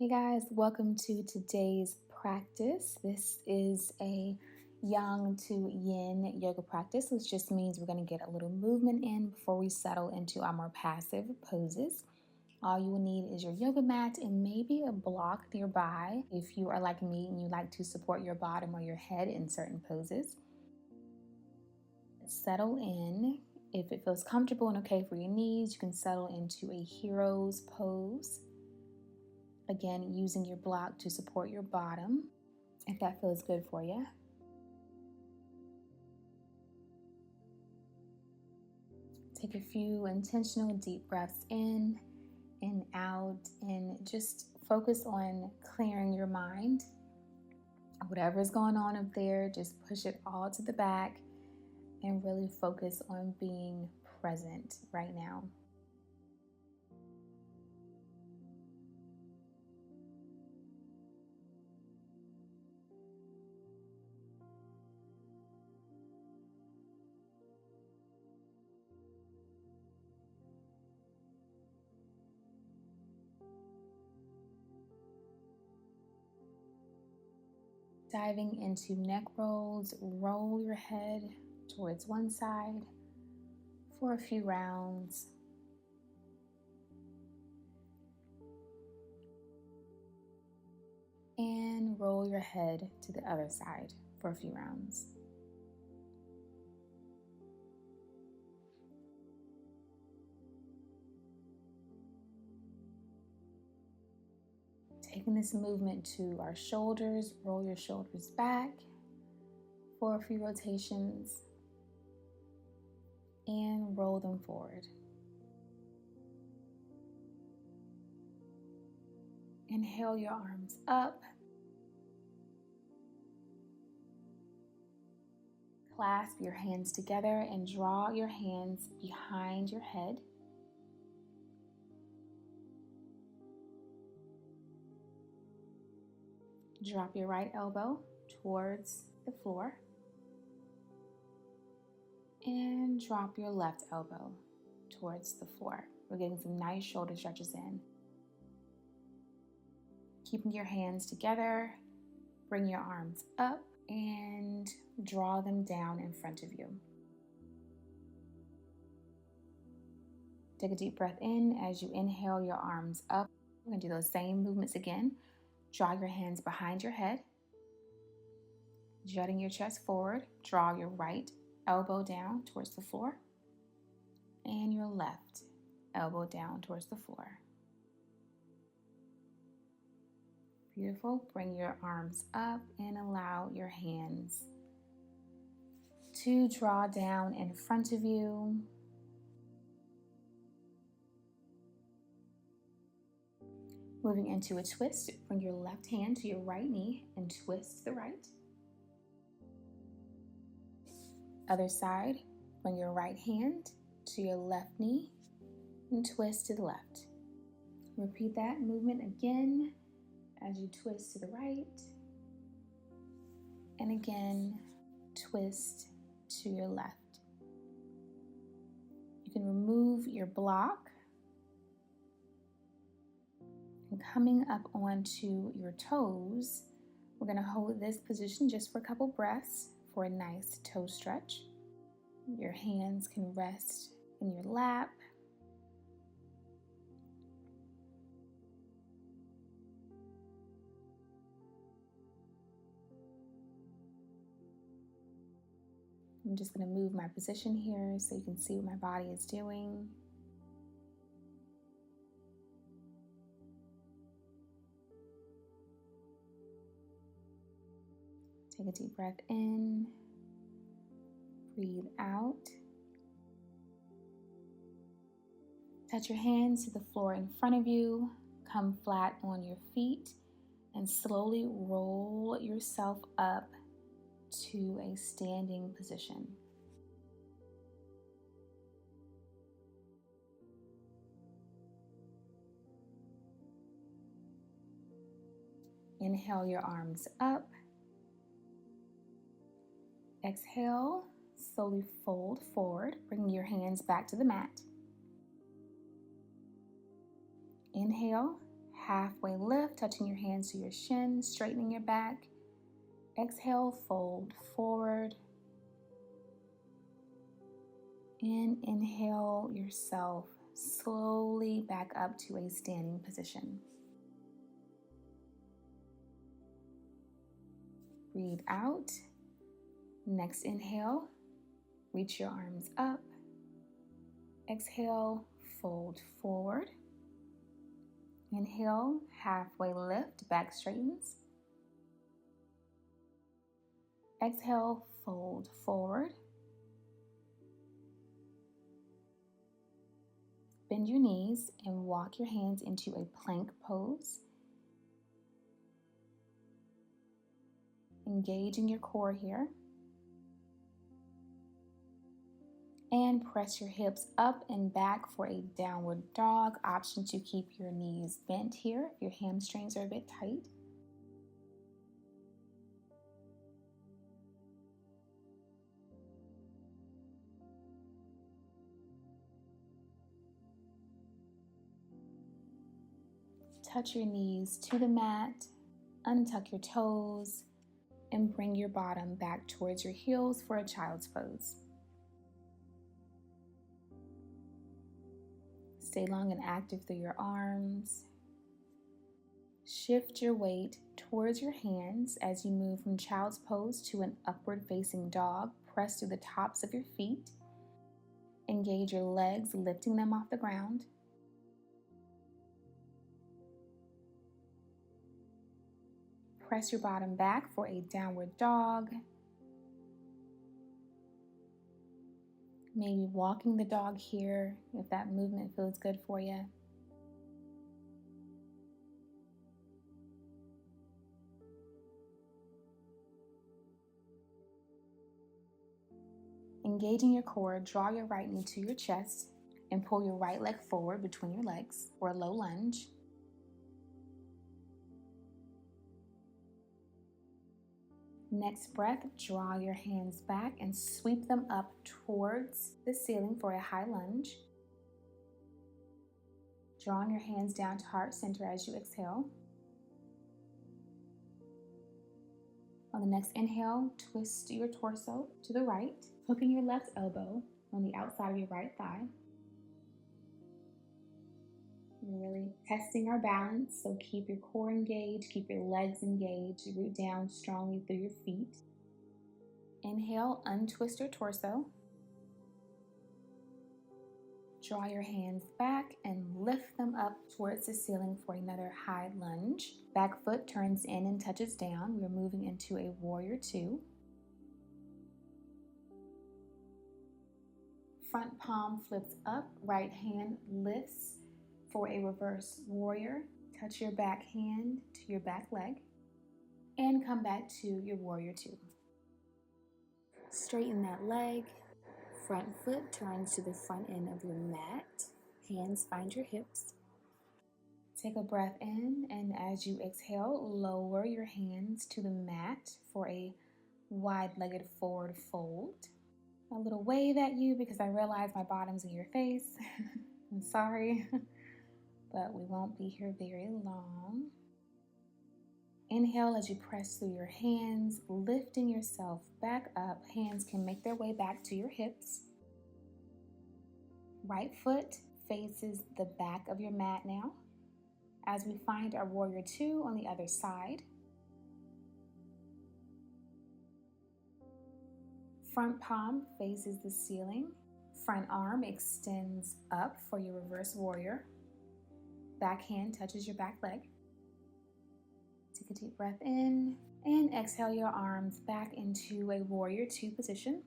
Hey guys, welcome to today's practice. This is a Yang to Yin yoga practice, which just means we're going to get a little movement in before we settle into our more passive poses. All you will need is your yoga mat and maybe a block nearby if you are like me and you like to support your bottom or your head in certain poses. Settle in. If it feels comfortable and okay for your knees, you can settle into a hero's pose. Again, using your block to support your bottom, if that feels good for you. Take a few intentional deep breaths in and out, and just focus on clearing your mind. Whatever's going on up there, just push it all to the back and really focus on being present right now. Diving into neck rolls, roll your head towards one side for a few rounds. And roll your head to the other side for a few rounds. Taking this movement to our shoulders, roll your shoulders back for a few rotations and roll them forward. Inhale your arms up. Clasp your hands together and draw your hands behind your head. Drop your right elbow towards the floor and drop your left elbow towards the floor. We're getting some nice shoulder stretches in. Keeping your hands together, bring your arms up and draw them down in front of you. Take a deep breath in as you inhale your arms up. We're going to do those same movements again. Draw your hands behind your head, jutting your chest forward. Draw your right elbow down towards the floor and your left elbow down towards the floor. Beautiful. Bring your arms up and allow your hands to draw down in front of you. Moving into a twist, bring your left hand to your right knee and twist to the right. Other side, bring your right hand to your left knee and twist to the left. Repeat that movement again as you twist to the right. And again, twist to your left. You can remove your block. And coming up onto your toes, we're going to hold this position just for a couple breaths for a nice toe stretch. Your hands can rest in your lap. I'm just going to move my position here so you can see what my body is doing. Take a deep breath in, breathe out. Touch your hands to the floor in front of you, come flat on your feet, and slowly roll yourself up to a standing position. Inhale your arms up. Exhale, slowly fold forward, bringing your hands back to the mat. Inhale, halfway lift, touching your hands to your shins, straightening your back. Exhale, fold forward. And inhale yourself slowly back up to a standing position. Breathe out. Next inhale, reach your arms up. Exhale, fold forward. Inhale, halfway lift, back straightens. Exhale, fold forward. Bend your knees and walk your hands into a plank pose. Engaging your core here. And press your hips up and back for a downward dog. Option to keep your knees bent here if your hamstrings are a bit tight. Touch your knees to the mat, untuck your toes, and bring your bottom back towards your heels for a child's pose. Stay long and active through your arms. Shift your weight towards your hands as you move from child's pose to an upward facing dog. Press through the tops of your feet. Engage your legs, lifting them off the ground. Press your bottom back for a downward dog. Maybe walking the dog here if that movement feels good for you. Engaging your core, draw your right knee to your chest and pull your right leg forward between your legs for a low lunge. Next breath, draw your hands back and sweep them up towards the ceiling for a high lunge. Drawing your hands down to heart center as you exhale. On the next inhale, twist your torso to the right, hooking your left elbow on the outside of your right thigh. We're really testing our balance, so keep your core engaged, keep your legs engaged, root down strongly through your feet. Inhale, untwist your torso. Draw your hands back and lift them up towards the ceiling for another high lunge. Back foot turns in and touches down. We're moving into a warrior two. Front palm flips up, right hand lifts for a reverse warrior. Touch your back hand to your back leg and come back to your warrior two. Straighten that leg. Front foot turns to the front end of your mat. Hands find your hips. Take a breath in, and as you exhale, lower your hands to the mat for a wide-legged forward fold. A little wave at you because I realize my bottom's in your face. I'm sorry, but we won't be here very long. Inhale as you press through your hands, lifting yourself back up. Hands can make their way back to your hips. Right foot faces the back of your mat now. As we find our warrior two on the other side. Front palm faces the ceiling. Front arm extends up for your reverse warrior. Back hand touches your back leg. Take a deep breath in and exhale your arms back into a warrior two position.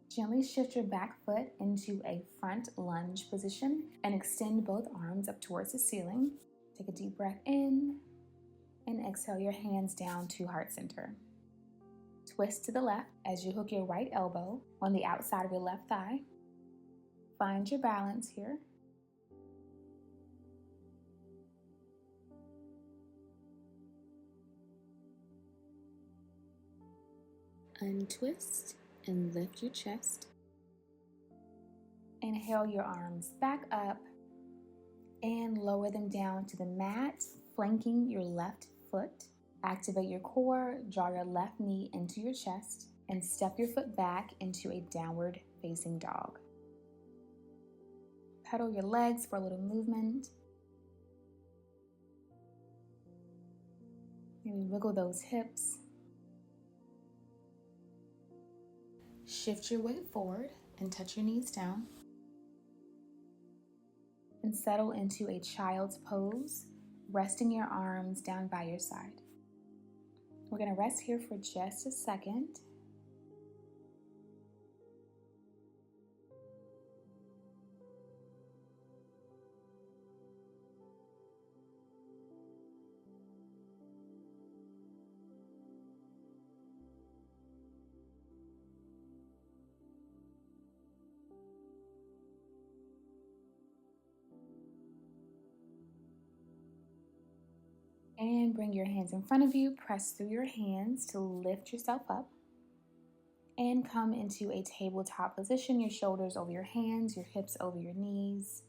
Gently shift your back foot into a front lunge position and extend both arms up towards the ceiling. Take a deep breath in and exhale your hands down to heart center. Twist to the left as you hook your right elbow on the outside of your left thigh. Find your balance here. Untwist and lift your chest. Inhale your arms back up and lower them down to the mat flanking your left foot. Activate your core, draw your left knee into your chest, and step your foot back into a downward facing dog. Pedal your legs for a little movement. Maybe wiggle those hips. Shift your weight forward and touch your knees down. And settle into a child's pose, resting your arms down by your side. We're going to rest here for just a second. And bring your hands in front of you. Press through your hands to lift yourself up. And come into a tabletop position, your shoulders over your hands, your hips over your knees.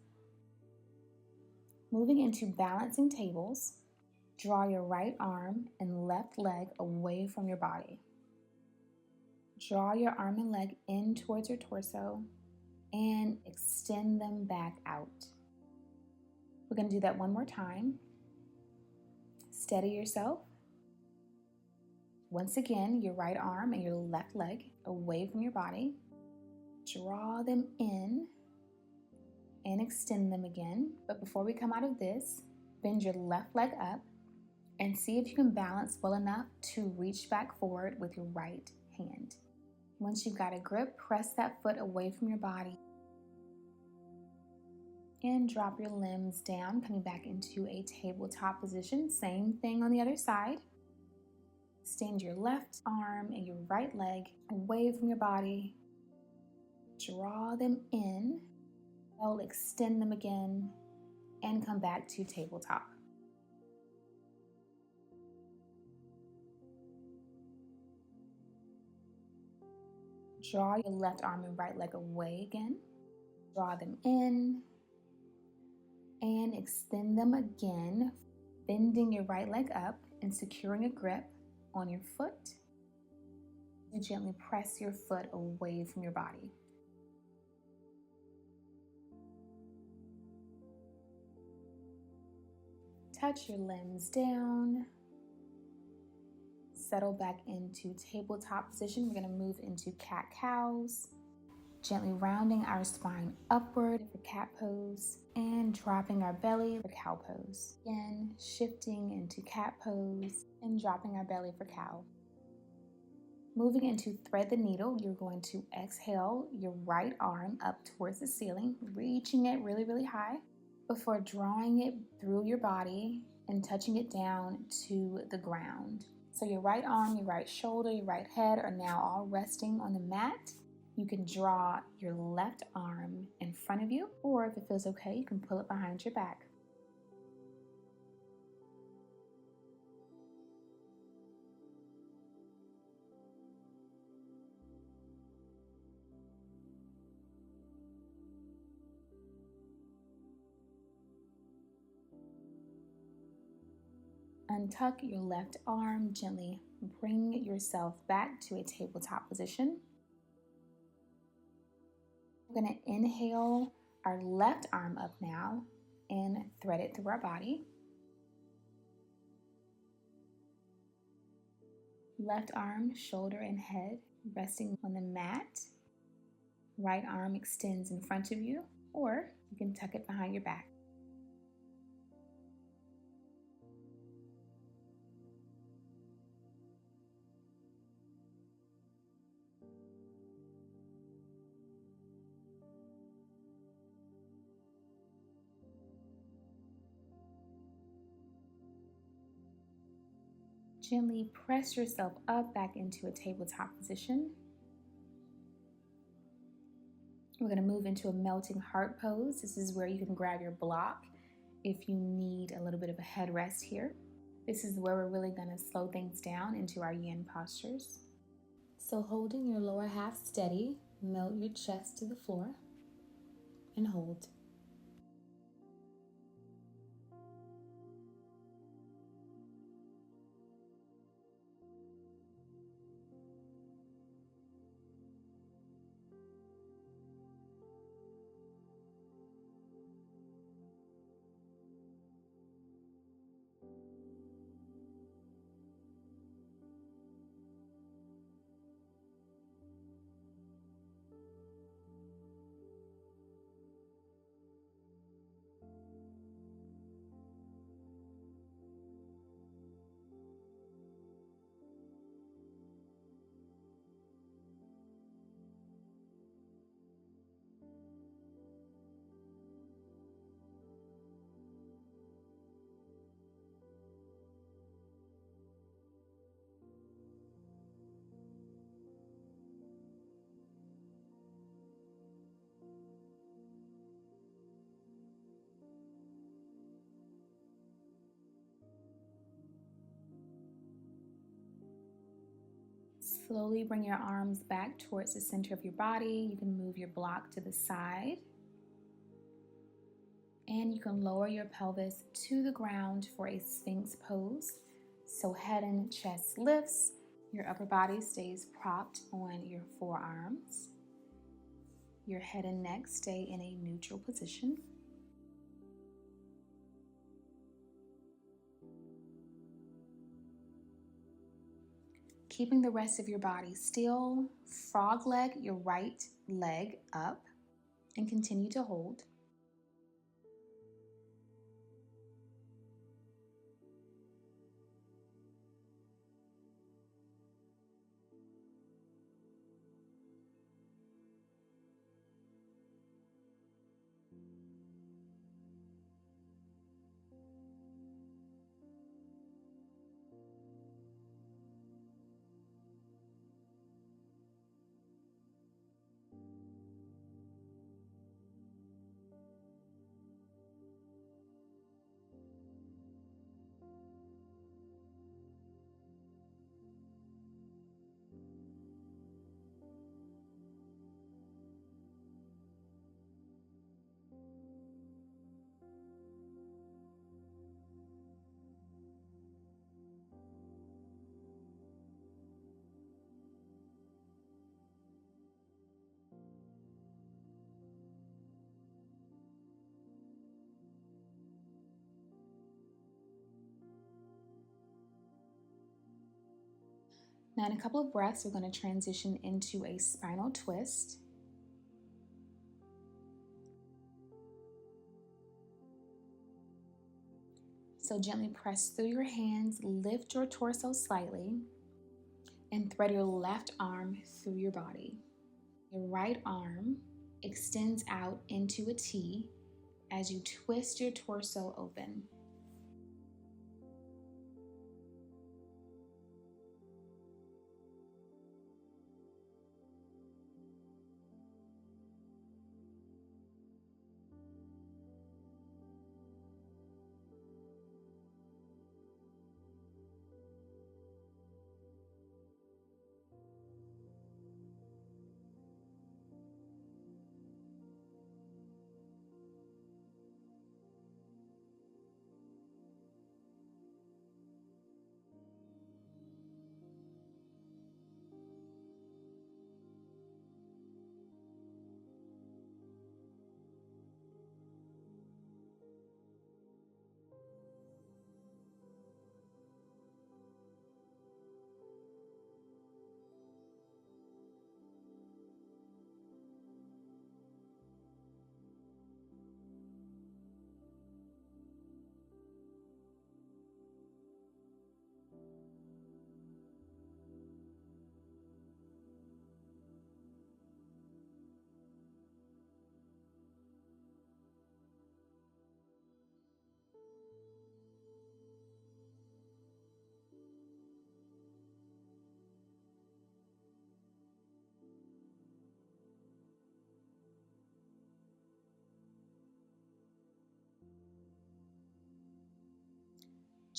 Moving into balancing tables, draw your right arm and left leg away from your body. Draw your arm and leg in towards your torso and extend them back out. We're going to do that one more time. Steady yourself. Once again, your right arm and your left leg away from your body. Draw them in and extend them again. But before we come out of this, bend your left leg up and see if you can balance well enough to reach back forward with your right hand. Once you've got a grip, press that foot away from your body. And drop your limbs down, coming back into a tabletop position. Same thing on the other side. Extend your left arm and your right leg away from your body. Draw them in. I'll extend them again and come back to tabletop. Draw your left arm and right leg away again. Draw them in and extend them again, bending your right leg up and securing a grip on your foot. You gently press your foot away from your body. Touch your limbs down. Settle back into tabletop position. We're going to move into cat-cows. Gently rounding our spine upward for cat pose and dropping our belly for cow pose. Again, shifting into cat pose and dropping our belly for cow. Moving into thread the needle, you're going to exhale your right arm up towards the ceiling, reaching it really, really high before drawing it through your body and touching it down to the ground. So your right arm, your right shoulder, your right head are now all resting on the mat. You can draw your left arm in front of you, or if it feels okay, you can pull it behind your back. Untuck your left arm, gently bring yourself back to a tabletop position. We're going to inhale our left arm up now and thread it through our body. Left arm, shoulder, and head resting on the mat. Right arm extends in front of you, or you can tuck it behind your back. Gently press yourself up back into a tabletop position. We're going to move into a melting heart pose. This is where you can grab your block if you need a little bit of a headrest here. This is where we're really going to slow things down into our yin postures. So holding your lower half steady, melt your chest to the floor and hold. Slowly bring your arms back towards the center of your body. You can move your block to the side. And you can lower your pelvis to the ground for a Sphinx pose. So head and chest lifts. Your upper body stays propped on your forearms. Your head and neck stay in a neutral position. Keeping the rest of your body still, frog leg your right leg up and continue to hold. Now in a couple of breaths, we're going to transition into a spinal twist. So gently press through your hands, lift your torso slightly, and thread your left arm through your body. Your right arm extends out into a T as you twist your torso open.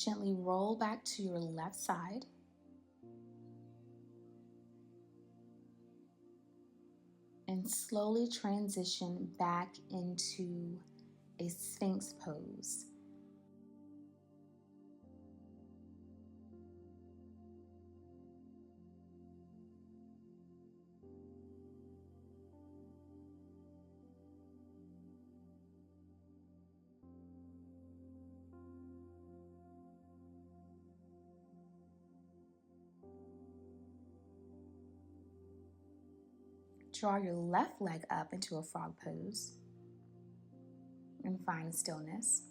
Gently roll back to your left side. And slowly transition back into a Sphinx pose. Draw your left leg up into a frog pose and find stillness.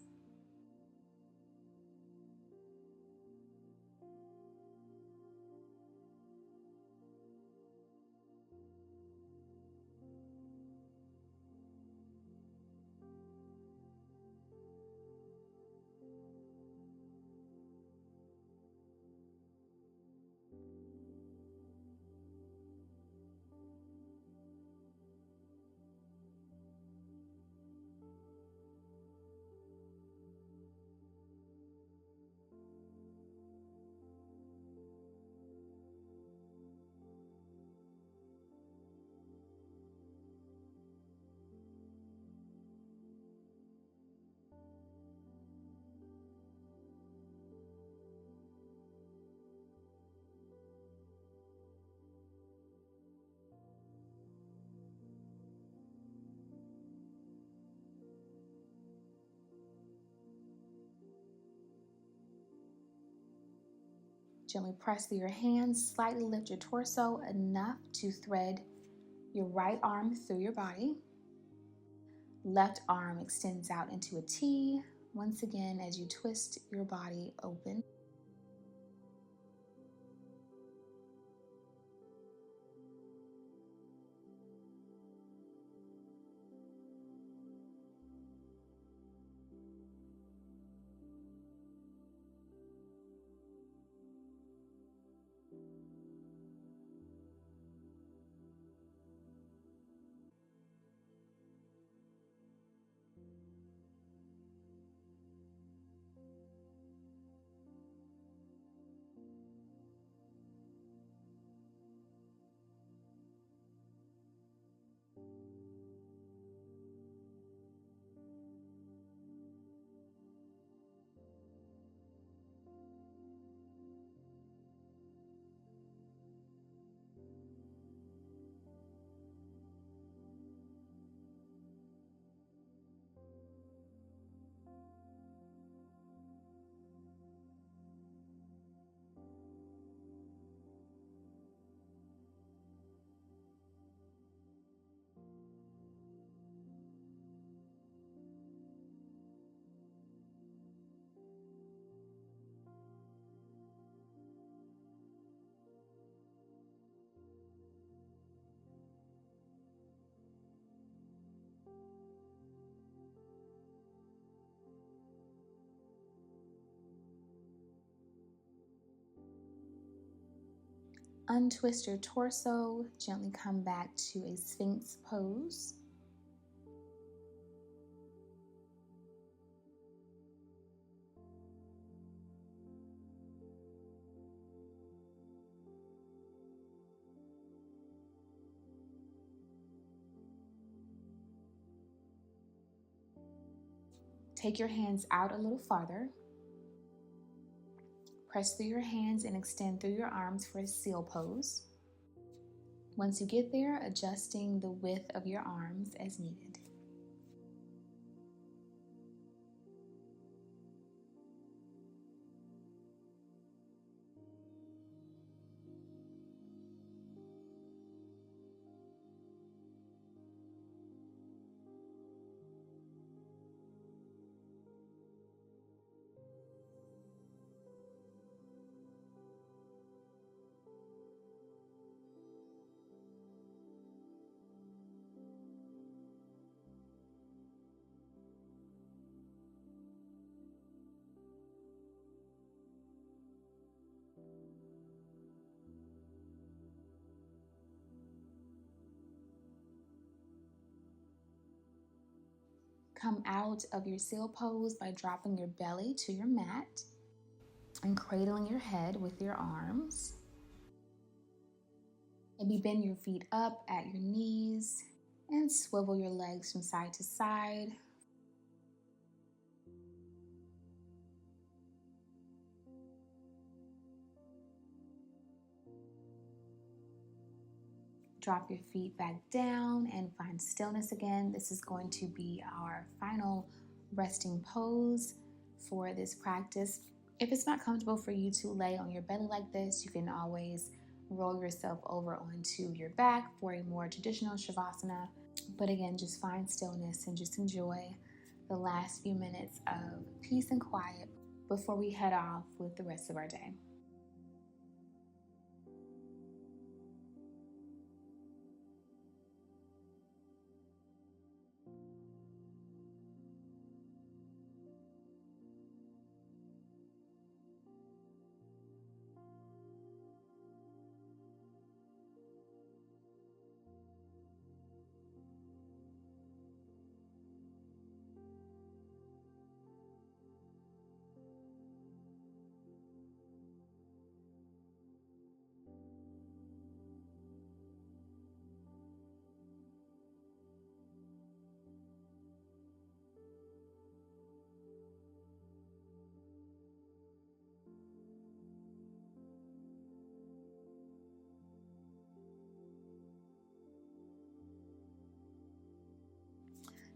Gently press through your hands, slightly lift your torso enough to thread your right arm through your body. Left arm extends out into a T. Once again, as you twist your body open. Untwist your torso, gently come back to a Sphinx pose. Take your hands out a little farther. Press through your hands and extend through your arms for a seal pose. Once you get there, adjusting the width of your arms as needed. Come out of your seal pose by dropping your belly to your mat and cradling your head with your arms. Maybe bend your feet up at your knees and swivel your legs from side to side. Drop your feet back down and find stillness again. This is going to be our final resting pose for this practice. If it's not comfortable for you to lay on your belly like this, you can always roll yourself over onto your back for a more traditional Shavasana. But again, just find stillness and just enjoy the last few minutes of peace and quiet before we head off with the rest of our day.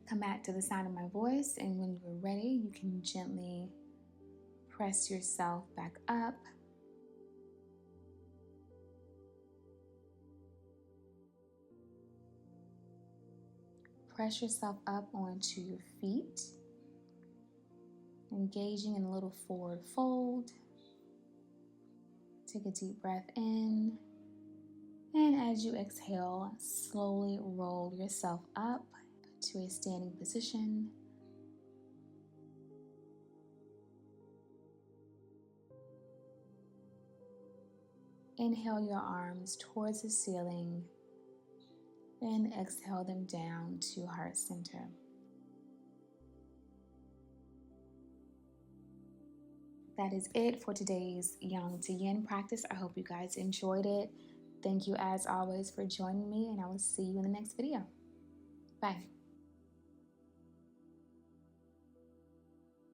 Come back to the sound of my voice, and when you're ready, you can gently press yourself back up. press yourself up onto your feet, engaging in a little forward fold. Take a deep breath in, and as you exhale, slowly roll yourself up to a standing position. Inhale your arms towards the ceiling and exhale them down to heart center. That is it for today's Yang to Yin practice. I hope you guys enjoyed it. Thank you as always for joining me, and I will see you in the next video. Bye.